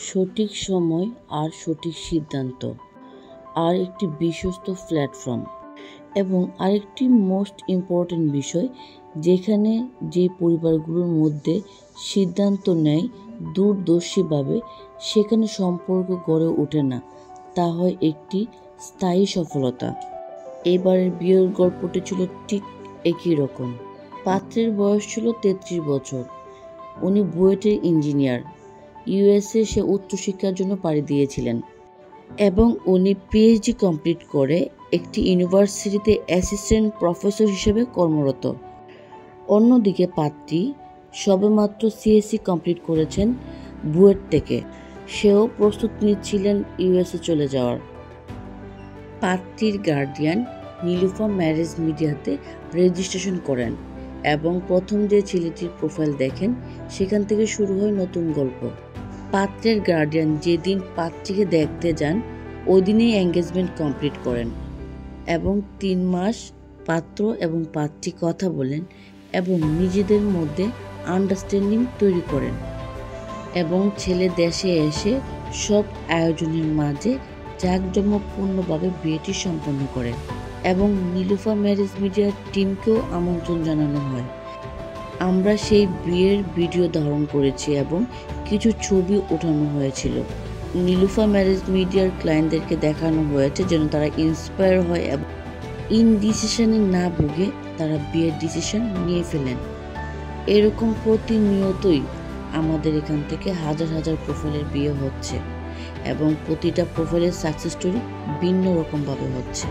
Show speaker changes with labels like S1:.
S1: সঠিক সময় আর সঠিক সিদ্ধান্ত, আর একটি বিশ্বস্ত প্ল্যাটফর্ম এবং আরেকটি মোস্ট ইম্পর্ট্যান্ট বিষয়, যেখানে যে পরিবারগুলোর মধ্যে সিদ্ধান্ত নেয় দূরদর্শীভাবে, সেখানে সম্পর্ক গড়ে ওঠে না, তা হয় একটি স্থায়ী সফলতা। এবারের বিয়ের গল্পটি ছিল ঠিক একই রকম। পাত্রের বয়স ছিল 33 বছর। উনি বুয়েটের ইঞ্জিনিয়ার। ইউএসএ সে উচ্চশিক্ষার জন্য পাড়ি দিয়েছিলেন এবং উনি পিএইচডি কমপ্লিট করে একটি ইউনিভার্সিটিতে অ্যাসিস্ট্যান্ট প্রফেসর হিসেবে কর্মরত। অন্যদিকে পাত্রী সবেমাত্র সিএসসি কমপ্লিট করেছেন বুয়েট থেকে। সেও প্রস্তুত নিচ্ছিলেন ইউএসএ চলে যাওয়ার। পাত্রীর গার্ডিয়ান নীলুফা ম্যারেজ মিডিয়াতে রেজিস্ট্রেশন করেন এবং প্রথম যে ছেলেটির প্রোফাইল দেখেন, সেখান থেকে শুরু হয় নতুন গল্প। পাত্রের গার্ডিয়ান যেদিন পাত্রীকে দেখতে যান, ওই দিনেই এঙ্গেজমেন্ট কমপ্লিট করেন এবং 3 মাস পাত্র এবং পাত্রী কথা বলেন এবং নিজেদের মধ্যে আন্ডারস্ট্যান্ডিং তৈরি করেন এবং ছেলে দেশে এসে সব আয়োজনের মাঝে জাঁকজমকপূর্ণভাবে বিয়েটি সম্পন্ন করেন এবং নীলুফা ম্যারেজ মিডিয়ার টিমকেও আমন্ত্রণ জানানো হয়। আমরা সেই বিয়ের ভিডিও ধারণ করেছি এবং কিছু ছবি ওঠানো হয়েছিল। নীলুফা ম্যারেজ মিডিয়ার ক্লায়েন্টদেরকে দেখানো হয়েছে যেন তারা ইন্সপায়ার হয় এবং ইনডিসিশনে না ভুগে তারা বিয়ের ডিসিশন নিয়ে ফেলেন। এরকম প্রতিনিয়তই আমাদের এখান থেকে হাজার হাজার প্রোফাইলের বিয়ে হচ্ছে এবং প্রতিটা প্রোফাইলের সাকসেস স্টোরি ভিন্ন রকমভাবে হচ্ছে।